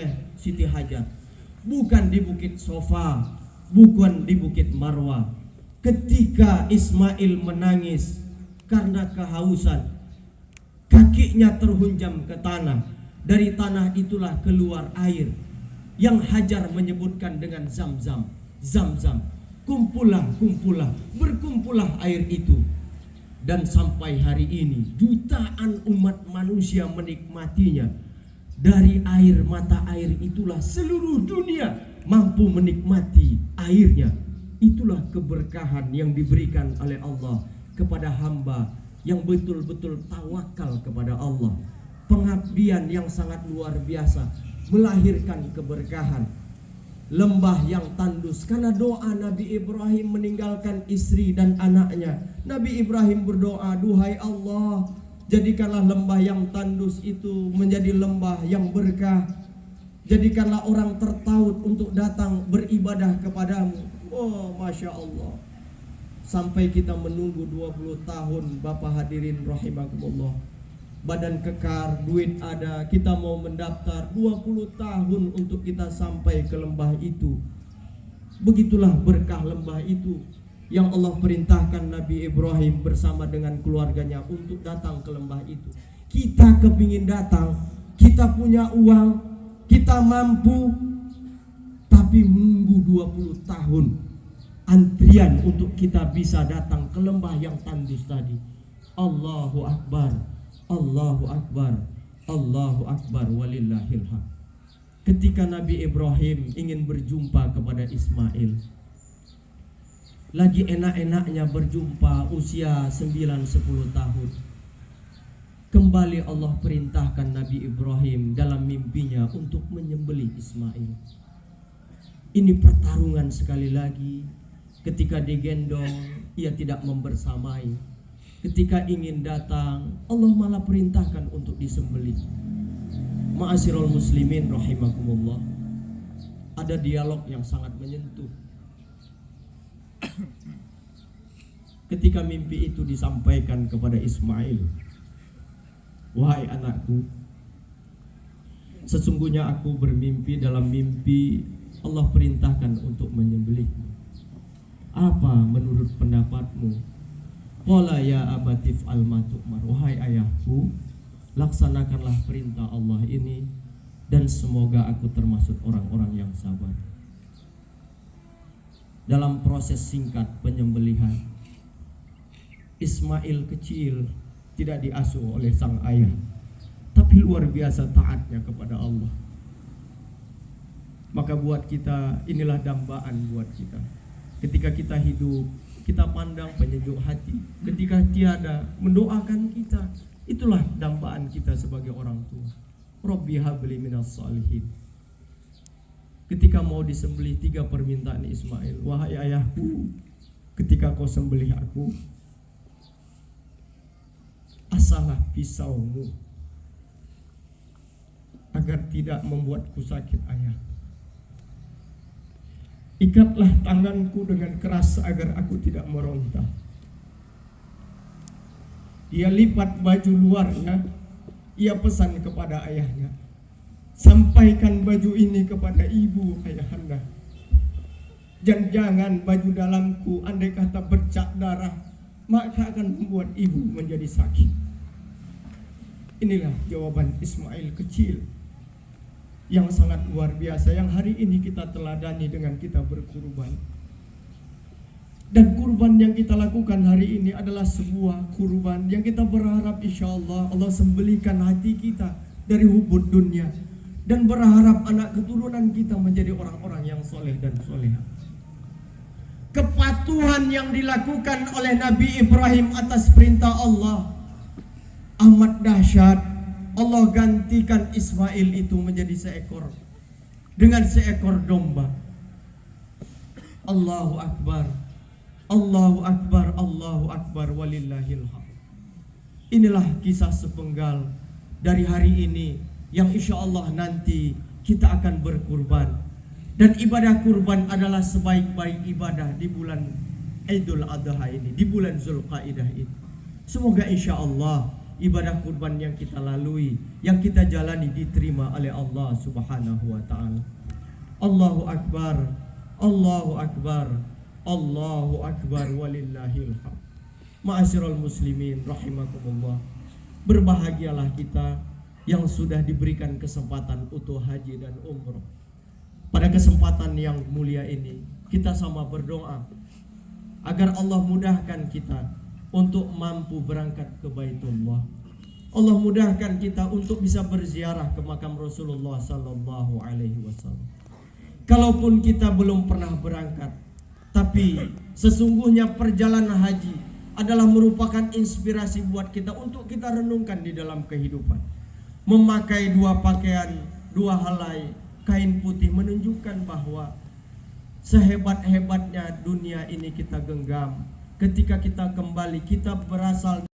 oleh Siti Hajar. Bukan di Bukit Sofa, bukan di Bukit Marwah. Ketika Ismail menangis karena kehausan, kakinya terhunjam ke tanah. Dari tanah itulah keluar air yang Hajar menyebutkan dengan Zam-Zam. Zam-Zam. Kumpulah, berkumpullah air itu. Dan sampai hari ini jutaan umat manusia menikmatinya. Dari air mata air itulah seluruh dunia mampu menikmati airnya. Itulah keberkahan yang diberikan oleh Allah kepada hamba yang betul-betul tawakal kepada Allah. Pengabdian yang sangat luar biasa melahirkan keberkahan. Lembah yang tandus karena doa Nabi Ibrahim meninggalkan istri dan anaknya. Nabi Ibrahim berdoa, duhai Allah, jadikanlah lembah yang tandus itu menjadi lembah yang berkah. Jadikanlah orang tertaut untuk datang beribadah kepadamu. Oh, Masya Allah. Sampai kita menunggu 20 tahun, Bapak hadirin rahimakumullah. Badan kekar, duit ada, kita mau mendaftar 20 tahun untuk kita sampai ke lembah itu. Begitulah berkah lembah itu yang Allah perintahkan Nabi Ibrahim bersama dengan keluarganya untuk datang ke lembah itu. Kita kepingin datang, kita punya uang, kita mampu, tapi menunggu 20 tahun antrian untuk kita bisa datang ke lembah yang tandus tadi. Allahu Akbar, Allahu Akbar, Allahu Akbar, walillahil hamd. Ketika Nabi Ibrahim ingin berjumpa kepada Ismail, lagi enak-enaknya berjumpa usia 9-10 tahun, kembali Allah perintahkan Nabi Ibrahim dalam mimpinya untuk menyembelih Ismail. Ini pertarungan sekali lagi. Ketika digendong, ia tidak membersamai. Ketika ingin datang, Allah malah perintahkan untuk disembelih. Ma'asyiral muslimin rahimakumullah. Ada dialog yang sangat menyentuh. Ketika mimpi itu disampaikan kepada Ismail, wahai anakku, sesungguhnya aku bermimpi, dalam mimpi Allah perintahkan untuk menyembelihmu. Apa menurut pendapatmu? Qala ya abatif al-matu'mar. Wahai ayahku, laksanakanlah perintah Allah ini, dan semoga aku termasuk orang-orang yang sabar. Dalam proses singkat penyembelihan, Ismail kecil tidak diasuh oleh sang ayah, tapi luar biasa taatnya kepada Allah. Maka buat kita, inilah dambaan buat kita. Ketika kita hidup, kita pandang penyejuk hati. Ketika tiada, mendoakan kita. Itulah dambaan kita sebagai orang tua. Rabbi habli minas salihin. Ketika mau disembelih, 3 permintaan Ismail. Wahai ayahku, ketika kau sembelih aku, asalah pisaumu agar tidak membuatku sakit, ayah. Ikatlah tanganku dengan keras agar aku tidak meronta. Ia lipat baju luarnya. Ia pesan kepada ayahnya, sampaikan baju ini kepada ibu, ayahanda. Dan jangan baju dalamku, andai kata bercak darah, maka akan membuat ibu menjadi sakit. Inilah jawaban Ismail kecil yang sangat luar biasa, yang hari ini kita teladani dengan kita berkurban. Dan kurban yang kita lakukan hari ini adalah sebuah kurban yang kita berharap insya Allah Allah sembelihkan hati kita dari hubud dunia, dan berharap anak keturunan kita menjadi orang-orang yang soleh dan soleha. Kepatuhan yang dilakukan oleh Nabi Ibrahim atas perintah Allah amat dahsyat. Allah gantikan Ismail itu menjadi seekor domba. Allahu Akbar, Allahu Akbar, Allahu Akbar, walillahil hamd. Inilah kisah sepenggal dari hari ini yang insya Allah nanti kita akan berkurban. Dan ibadah kurban adalah sebaik-baik ibadah di bulan Idul Adha ini, di bulan Zulqaidah ini. Semoga insya Allah ibadah kurban yang kita lalui, yang kita jalani diterima oleh Allah Subhanahu wa taala. Allahu akbar, Allahu akbar, Allahu akbar walillahil hamd. Ma'asyiral muslimin rahimakumullah. Berbahagialah kita yang sudah diberikan kesempatan untuk haji dan umroh. Pada kesempatan yang mulia ini, kita sama berdoa agar Allah mudahkan kita untuk mampu berangkat ke Baitullah. Allah mudahkan kita untuk bisa berziarah ke makam Rasulullah sallallahu alaihi wasallam. Kalaupun kita belum pernah berangkat, tapi sesungguhnya perjalanan haji adalah merupakan inspirasi buat kita untuk kita renungkan di dalam kehidupan. Memakai dua pakaian, dua helai kain putih menunjukkan bahwa sehebat-hebatnya dunia ini kita genggam, ketika kita kembali, kita berasal